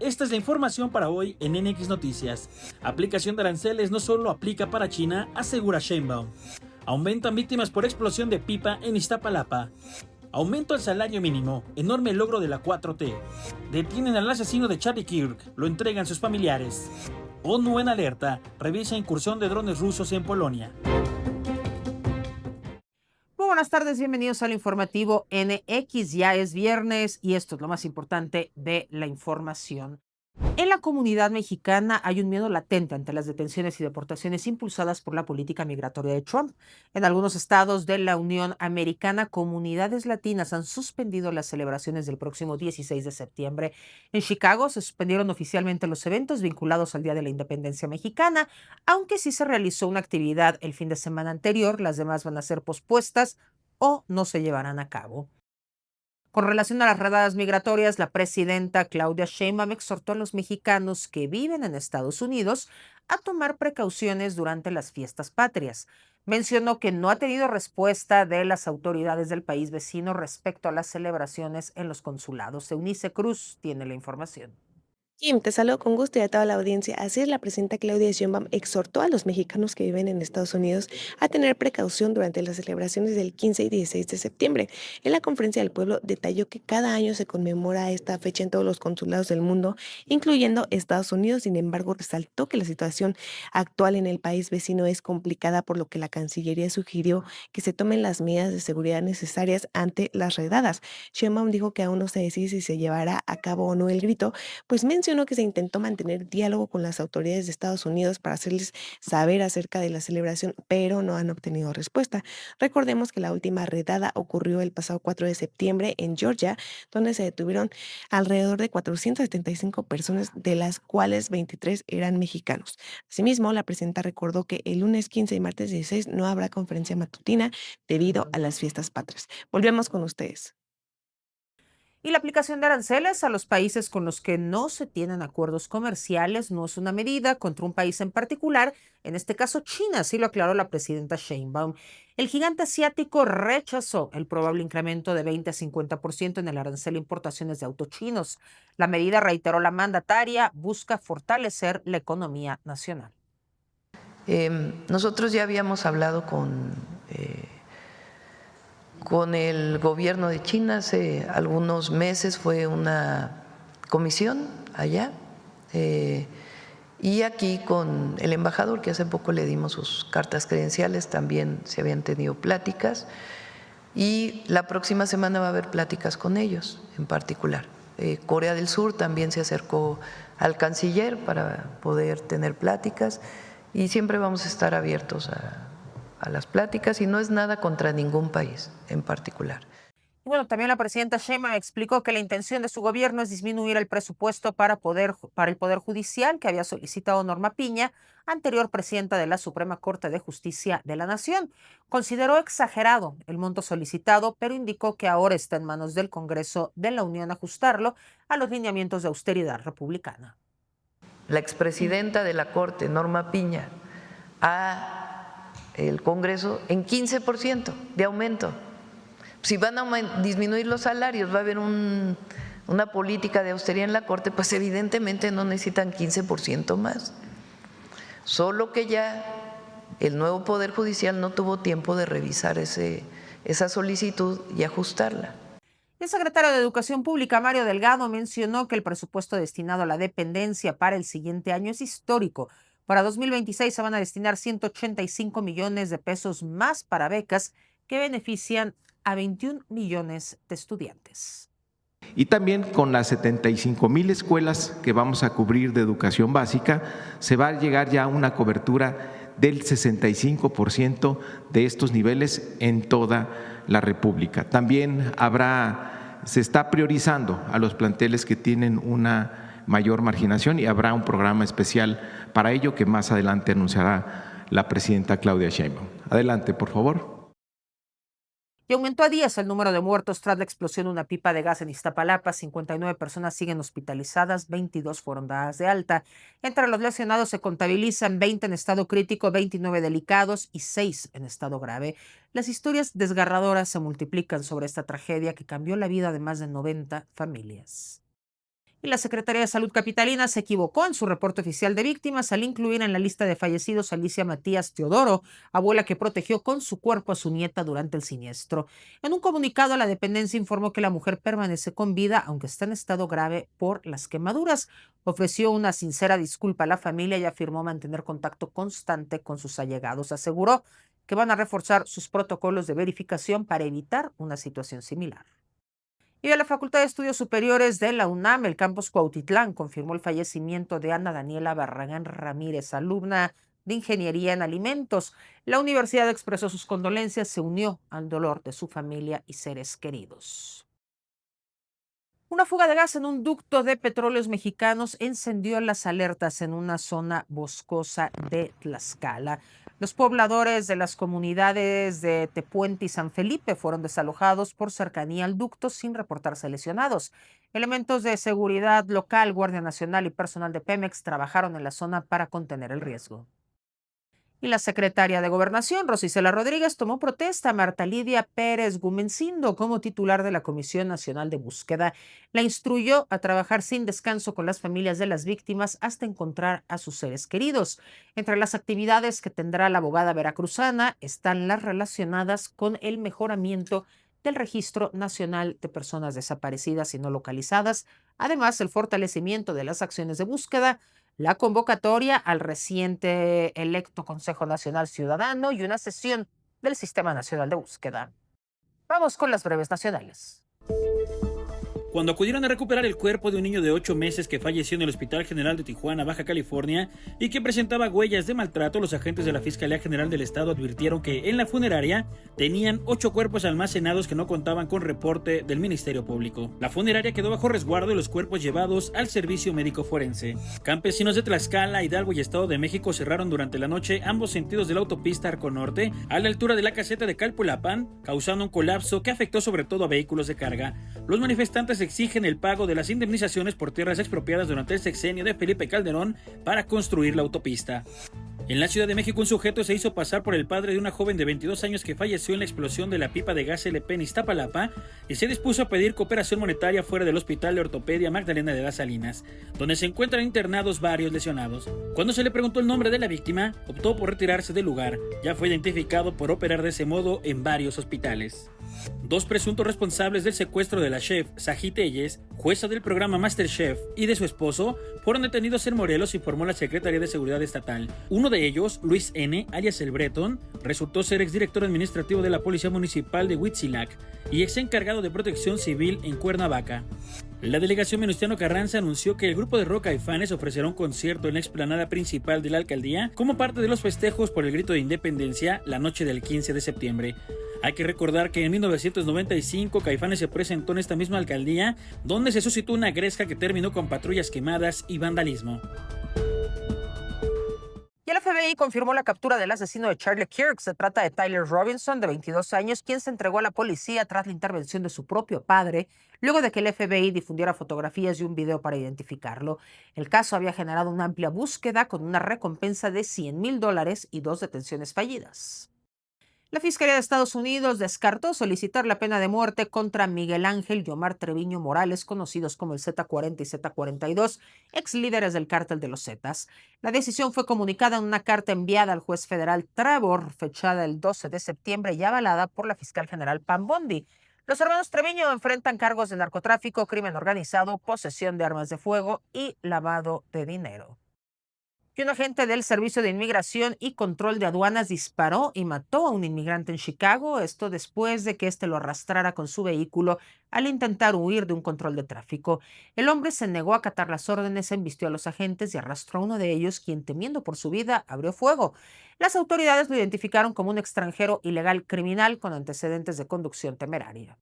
Esta es la información para hoy en NX Noticias. Aplicación de aranceles no solo aplica para China, asegura Sheinbaum. Aumentan víctimas por explosión de pipa en Iztapalapa. Aumento al salario mínimo, enorme logro de la 4T. Detienen al asesino de Charlie Kirk, lo entregan sus familiares. ONU en alerta, revisa incursión de drones rusos en Polonia. Muy buenas tardes, bienvenidos al informativo NX. Ya es viernes y esto es lo más importante de la información. En la comunidad mexicana hay un miedo latente ante las detenciones y deportaciones impulsadas por la política migratoria de Trump. En algunos estados de la Unión Americana, comunidades latinas han suspendido las celebraciones del próximo 16 de septiembre. En Chicago se suspendieron oficialmente los eventos vinculados al Día de la Independencia Mexicana, aunque sí se realizó una actividad el fin de semana anterior, las demás van a ser pospuestas o no se llevarán a cabo. Con relación a las redadas migratorias, la presidenta Claudia Sheinbaum exhortó a los mexicanos que viven en Estados Unidos a tomar precauciones durante las fiestas patrias. Mencionó que no ha tenido respuesta de las autoridades del país vecino respecto a las celebraciones en los consulados. Eunice Cruz tiene la información. Kim, te saludo con gusto y a toda la audiencia. Así es, la presidenta Claudia Sheinbaum exhortó a los mexicanos que viven en Estados Unidos a tener precaución durante las celebraciones del 15 y 16 de septiembre. En la conferencia del pueblo detalló que cada año se conmemora esta fecha en todos los consulados del mundo, incluyendo Estados Unidos. Sin embargo, resaltó que la situación actual en el país vecino es complicada, por lo que la Cancillería sugirió que se tomen las medidas de seguridad necesarias ante las redadas. Sheinbaum dijo que aún no se decide si se llevará a cabo o no el grito, pues mencionó que se intentó mantener diálogo con las autoridades de Estados Unidos para hacerles saber acerca de la celebración, pero no han obtenido respuesta. Recordemos que la última redada ocurrió el pasado 4 de septiembre en Georgia, donde se detuvieron alrededor de 475 personas, de las cuales 23 eran mexicanos. Asimismo, la presidenta recordó que el lunes 15 y martes 16 no habrá conferencia matutina debido a las fiestas patrias. Volvemos con ustedes. Y la aplicación de aranceles a los países con los que no se tienen acuerdos comerciales no es una medida contra un país en particular, en este caso China, así lo aclaró la presidenta Sheinbaum. El gigante asiático rechazó el probable incremento de 20 a 50% en el arancel a importaciones de autos chinos. La medida, reiteró la mandataria, busca fortalecer la economía nacional. Nosotros ya habíamos hablado con el gobierno de China hace algunos meses, fue una comisión allá, y aquí con el embajador, que hace poco le dimos sus cartas credenciales, también se habían tenido pláticas, y la próxima semana va a haber pláticas con ellos en particular. Corea del Sur también se acercó al canciller para poder tener pláticas, y siempre vamos a estar abiertos a las pláticas, y no es nada contra ningún país en particular. Y bueno, también la presidenta Sheinbaum explicó que la intención de su gobierno es disminuir el presupuesto para el Poder Judicial que había solicitado Norma Piña, anterior presidenta de la Suprema Corte de Justicia de la Nación. Consideró exagerado el monto solicitado, pero indicó que ahora está en manos del Congreso de la Unión ajustarlo a los lineamientos de austeridad republicana. La expresidenta de la Corte, Norma Piña, a el Congreso en 15% de aumento. Si van a disminuir los salarios, va a haber una política de austeridad en la Corte, pues evidentemente no necesitan 15% más. Solo que ya el nuevo Poder Judicial no tuvo tiempo de revisar esa solicitud y ajustarla. El secretario de Educación Pública, Mario Delgado, mencionó que el presupuesto destinado a la dependencia para el siguiente año es histórico. Para 2026 se van a destinar 185 millones de pesos más para becas que benefician a 21 millones de estudiantes. Y también con las 75,000 escuelas que vamos a cubrir de educación básica, se va a llegar ya a una cobertura del 65% de estos niveles en toda la República. También se está priorizando a los planteles que tienen una mayor marginación, y habrá un programa especial para ello que más adelante anunciará la presidenta Claudia Sheinbaum. Adelante, por favor. Y aumentó a 10 el número de muertos tras la explosión de una pipa de gas en Iztapalapa. 59 personas siguen hospitalizadas, 22 fueron dadas de alta. Entre los lesionados se contabilizan 20 en estado crítico, 29 delicados y 6 en estado grave. Las historias desgarradoras se multiplican sobre esta tragedia que cambió la vida de más de 90 familias. Y la Secretaría de Salud capitalina se equivocó en su reporte oficial de víctimas al incluir en la lista de fallecidos a Alicia Matías Teodoro, abuela que protegió con su cuerpo a su nieta durante el siniestro. En un comunicado, la dependencia informó que la mujer permanece con vida, aunque está en estado grave por las quemaduras. Ofreció una sincera disculpa a la familia y afirmó mantener contacto constante con sus allegados. Aseguró que van a reforzar sus protocolos de verificación para evitar una situación similar. Y de la Facultad de Estudios Superiores de la UNAM, el campus Cuautitlán confirmó el fallecimiento de Ana Daniela Barragán Ramírez, alumna de Ingeniería en Alimentos. La universidad expresó sus condolencias, se unió al dolor de su familia y seres queridos. Una fuga de gas en un ducto de Petróleos Mexicanos encendió las alertas en una zona boscosa de Tlaxcala. Los pobladores de las comunidades de Tepuente y San Felipe fueron desalojados por cercanía al ducto sin reportarse lesionados. Elementos de seguridad local, Guardia Nacional y personal de Pemex trabajaron en la zona para contener el riesgo. Y la secretaria de Gobernación, Rosicela Rodríguez, tomó protesta a Marta Lidia Pérez Gumencindo como titular de la Comisión Nacional de Búsqueda. La instruyó a trabajar sin descanso con las familias de las víctimas hasta encontrar a sus seres queridos. Entre las actividades que tendrá la abogada veracruzana están las relacionadas con el mejoramiento del Registro Nacional de Personas Desaparecidas y No Localizadas, además el fortalecimiento de las acciones de búsqueda, la convocatoria al reciente electo Consejo Nacional Ciudadano y una sesión del Sistema Nacional de Búsqueda. Vamos con las breves nacionales. Cuando acudieron a recuperar el cuerpo de un niño de 8 meses que falleció en el Hospital General de Tijuana, Baja California, y que presentaba huellas de maltrato, los agentes de la Fiscalía General del Estado advirtieron que en la funeraria tenían 8 cuerpos almacenados que no contaban con reporte del Ministerio Público. La funeraria quedó bajo resguardo y los cuerpos llevados al servicio médico forense. Campesinos de Tlaxcala, Hidalgo y Estado de México cerraron durante la noche ambos sentidos de la autopista Arco Norte a la altura de la caseta de Calpulapán, causando un colapso que afectó sobre todo a vehículos de carga. Los manifestantes exigen el pago de las indemnizaciones por tierras expropiadas durante el sexenio de Felipe Calderón para construir la autopista. En la Ciudad de México, un sujeto se hizo pasar por el padre de una joven de 22 años que falleció en la explosión de la pipa de gas LP en Iztapalapa y se dispuso a pedir cooperación monetaria fuera del Hospital de Ortopedia Magdalena de las Salinas, donde se encuentran internados varios lesionados. Cuando se le preguntó el nombre de la víctima, optó por retirarse del lugar. Ya fue identificado por operar de ese modo en varios hospitales. 2 presuntos responsables del secuestro de la chef Saji Telles, jueza del programa MasterChef, y de su esposo, fueron detenidos en Morelos, informó la Secretaría de Seguridad Estatal. Uno de ellos, Luis N., alias El Breton, resultó ser exdirector administrativo de la Policía Municipal de Huitzilac y ex encargado de Protección Civil en Cuernavaca. La delegación Venustiano Carranza anunció que el grupo de rock Caifanes ofrecerá un concierto en la explanada principal de la alcaldía como parte de los festejos por el grito de independencia la noche del 15 de septiembre. Hay que recordar que en 1995 Caifanes se presentó en esta misma alcaldía, donde se suscitó una gresca que terminó con patrullas quemadas y vandalismo. Y el FBI confirmó la captura del asesino de Charlie Kirk. Se trata de Tyler Robinson, de 22 años, quien se entregó a la policía tras la intervención de su propio padre, luego de que el FBI difundiera fotografías y un video para identificarlo. El caso había generado una amplia búsqueda con una recompensa de $100,000 y 2 detenciones fallidas. La Fiscalía de Estados Unidos descartó solicitar la pena de muerte contra Miguel Ángel y Omar Treviño Morales, conocidos como el Z40 y Z42, ex líderes del cártel de los Zetas. La decisión fue comunicada en una carta enviada al juez federal Trevor, fechada el 12 de septiembre y avalada por la fiscal general Pam Bondi. Los hermanos Treviño enfrentan cargos de narcotráfico, crimen organizado, posesión de armas de fuego y lavado de dinero. Y un agente del Servicio de Inmigración y Control de Aduanas disparó y mató a un inmigrante en Chicago, esto después de que éste lo arrastrara con su vehículo al intentar huir de un control de tráfico. El hombre se negó a acatar las órdenes, embistió a los agentes y arrastró a uno de ellos, quien, temiendo por su vida, abrió fuego. Las autoridades lo identificaron como un extranjero ilegal criminal con antecedentes de conducción temeraria.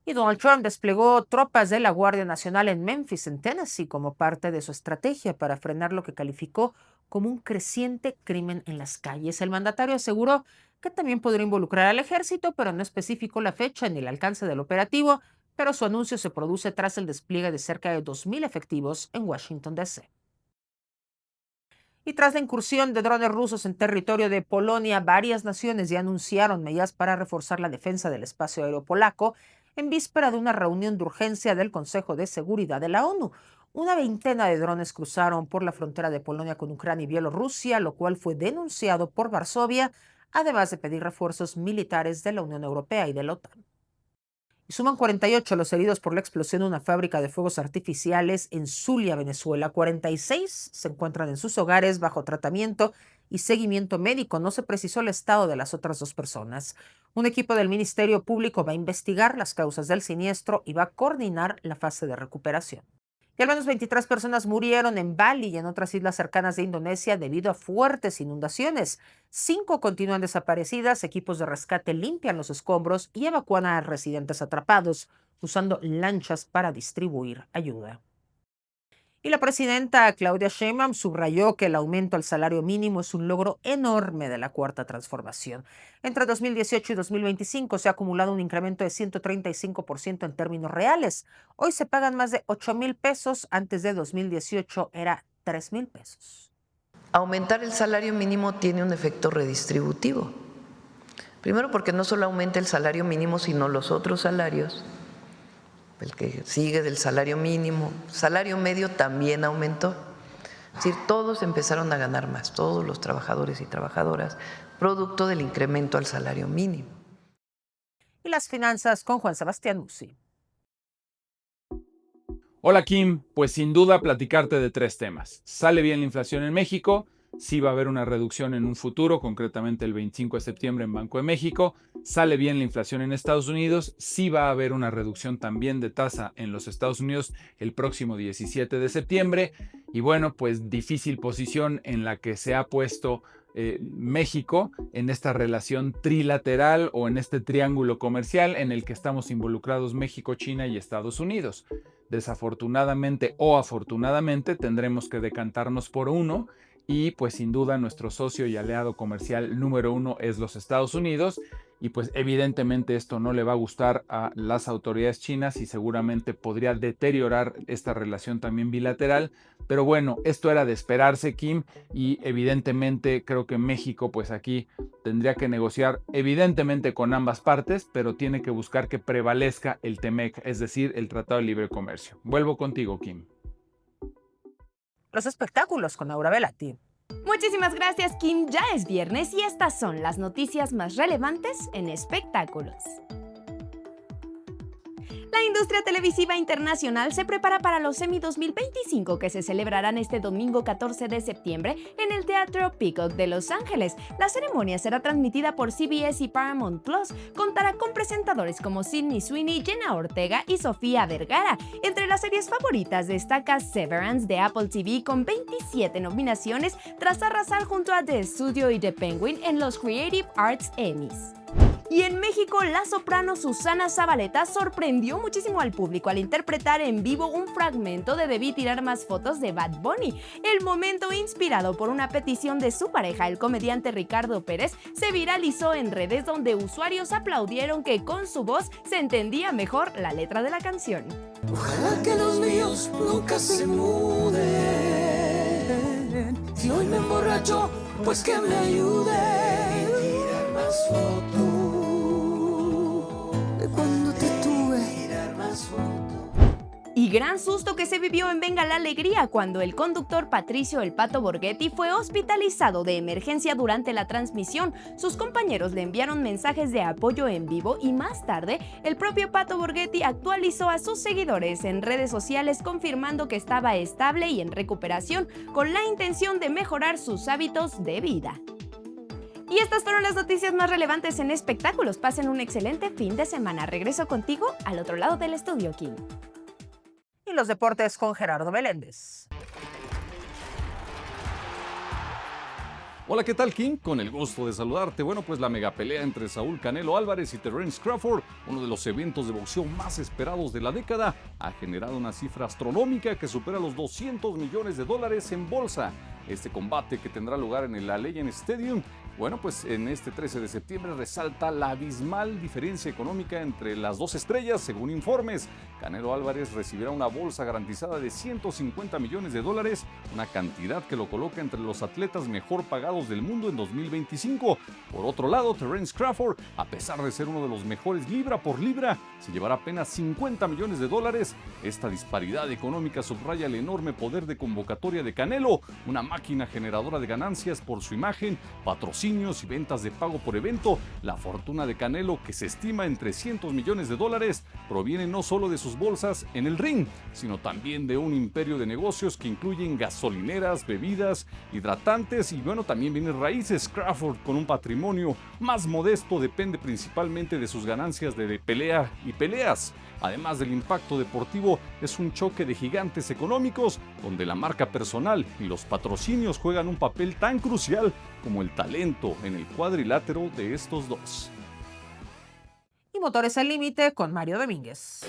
Y Donald Trump desplegó tropas de la Guardia Nacional en Memphis, en Tennessee, como parte de su estrategia para frenar lo que calificó como un creciente crimen en las calles. El mandatario aseguró que también podría involucrar al ejército, pero no especificó la fecha ni el alcance del operativo, pero su anuncio se produce tras el despliegue de cerca de 2,000 efectivos en Washington, D.C. Y tras la incursión de drones rusos en territorio de Polonia, varias naciones ya anunciaron medidas para reforzar la defensa del espacio aéreo polaco, en víspera de una reunión de urgencia del Consejo de Seguridad de la ONU. Una veintena de drones cruzaron por la frontera de Polonia con Ucrania y Bielorrusia, lo cual fue denunciado por Varsovia, además de pedir refuerzos militares de la Unión Europea y de la OTAN. Y suman 48 los heridos por la explosión de una fábrica de fuegos artificiales en Zulia, Venezuela. 46 se encuentran en sus hogares bajo tratamiento y seguimiento médico. No se precisó el estado de las otras 2 personas. Un equipo del Ministerio Público va a investigar las causas del siniestro y va a coordinar la fase de recuperación. Y al menos 23 personas murieron en Bali y en otras islas cercanas de Indonesia debido a fuertes inundaciones. 5 continúan desaparecidas, equipos de rescate limpian los escombros y evacúan a residentes atrapados, usando lanchas para distribuir ayuda. Y la presidenta Claudia Sheinbaum subrayó que el aumento al salario mínimo es un logro enorme de la Cuarta Transformación. Entre 2018 y 2025 se ha acumulado un incremento de 135% en términos reales. Hoy se pagan más de 8,000 pesos, antes de 2018 era 3,000 pesos. Aumentar el salario mínimo tiene un efecto redistributivo. Primero porque no solo aumenta el salario mínimo, sino los otros salarios. El que sigue del salario mínimo, salario medio también aumentó. Es decir, todos empezaron a ganar más, todos los trabajadores y trabajadoras, producto del incremento al salario mínimo. Y las finanzas con Juan Sebastián Musi. Hola Kim, pues sin duda platicarte de 3 temas. ¿Sale bien la inflación en México? Sí va a haber una reducción en un futuro, concretamente el 25 de septiembre en Banco de México. ¿Sale bien la inflación en Estados Unidos? Sí va a haber una reducción también de tasa en los Estados Unidos el próximo 17 de septiembre. Y bueno, pues difícil posición en la que se ha puesto México en esta relación trilateral o en este triángulo comercial en el que estamos involucrados México, China y Estados Unidos. Desafortunadamente o afortunadamente tendremos que decantarnos por uno. Y pues sin duda nuestro socio y aliado comercial número 1 es los Estados Unidos y pues evidentemente esto no le va a gustar a las autoridades chinas y seguramente podría deteriorar esta relación también bilateral, pero bueno, esto era de esperarse, Kim, y evidentemente creo que México pues aquí tendría que negociar evidentemente con ambas partes, pero tiene que buscar que prevalezca el TEMEC, es decir, el Tratado de Libre Comercio. Vuelvo contigo, Kim. Los espectáculos con Aura Velati. Muchísimas gracias, Kim. Ya es viernes y estas son las noticias más relevantes en espectáculos. La industria televisiva internacional se prepara para los Emmy 2025 que se celebrarán este domingo 14 de septiembre en el Teatro Peacock de Los Ángeles. La ceremonia será transmitida por CBS y Paramount Plus. Contará con presentadores como Sydney Sweeney, Jenna Ortega y Sofía Vergara. Entre las series favoritas destaca Severance de Apple TV con 27 nominaciones tras arrasar junto a The Studio y The Penguin en los Creative Arts Emmys. Y en México, la soprano Susana Zabaleta sorprendió muchísimo al público al interpretar en vivo un fragmento de Debí tirar más fotos de Bad Bunny. El momento, inspirado por una petición de su pareja, el comediante Ricardo Pérez, se viralizó en redes donde usuarios aplaudieron que con su voz se entendía mejor la letra de la canción. Ojalá que los míos nunca se muden. Si hoy me emborracho, pues que me ayude a tirar más fotos. Cuando te tuve, tirar más fotos. Y gran susto que se vivió en Venga la Alegría cuando el conductor Patricio El Pato Borghetti fue hospitalizado de emergencia durante la transmisión. Sus compañeros le enviaron mensajes de apoyo en vivo y más tarde el propio Pato Borghetti actualizó a sus seguidores en redes sociales confirmando que estaba estable y en recuperación con la intención de mejorar sus hábitos de vida. Y estas fueron las noticias más relevantes en espectáculos. Pasen un excelente fin de semana. Regreso contigo al otro lado del estudio, Kim. Y los deportes con Gerardo Meléndez. Hola, ¿qué tal, Kim? Con el gusto de saludarte. Bueno, pues la mega pelea entre Saúl Canelo Álvarez y Terence Crawford, uno de los eventos de boxeo más esperados de la década, ha generado una cifra astronómica que supera los $200 millones en bolsa. Este combate, que tendrá lugar en el Allegiant Stadium, Bueno, pues en este 13 de septiembre resalta la abismal diferencia económica entre las dos estrellas, según informes. Canelo Álvarez recibirá una bolsa garantizada de $150 millones, una cantidad que lo coloca entre los atletas mejor pagados del mundo en 2025. Por otro lado, Terence Crawford, a pesar de ser uno de los mejores libra por libra, se llevará apenas $50 millones. Esta disparidad económica subraya el enorme poder de convocatoria de Canelo, una máquina generadora de ganancias por su imagen, patrocinios y ventas de pago por evento. La fortuna de Canelo, que se estima en $300 millones, proviene no solo de sus bolsas en el ring, sino también de un imperio de negocios que incluyen gasolineras, bebidas, hidratantes y también viene raíces. Crawford, con un patrimonio más modesto, depende principalmente de sus ganancias de pelea y peleas. Además del impacto deportivo, es un choque de gigantes económicos donde la marca personal y los patrocinios juegan un papel tan crucial como el talento en el cuadrilátero de estos dos. Y Motores al Límite con Mario Domínguez.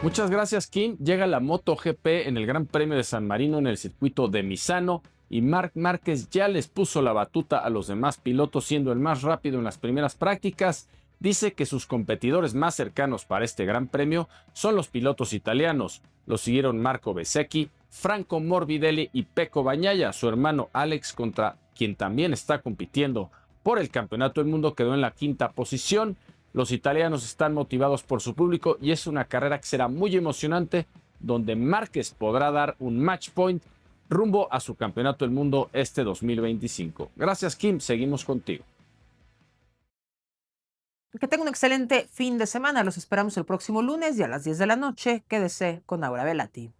Muchas gracias, Kim. Llega la MotoGP en el Gran Premio de San Marino en el circuito de Misano y Marc Márquez ya les puso la batuta a los demás pilotos, siendo el más rápido en las primeras prácticas. Dice que sus competidores más cercanos para este Gran Premio son los pilotos italianos. Lo siguieron Marco Bezzecchi, Franco Morbidelli y Pecco Bagnaia. Su hermano Alex, contra quien también está compitiendo por el Campeonato del Mundo, quedó en la quinta posición. Los italianos están motivados por su público y es una carrera que será muy emocionante, donde Márquez podrá dar un match point rumbo a su Campeonato del Mundo este 2025. Gracias, Kim. Seguimos contigo. Que tenga un excelente fin de semana. Los esperamos el próximo lunes y a las 10 de la noche. Quédese con Aura Velati.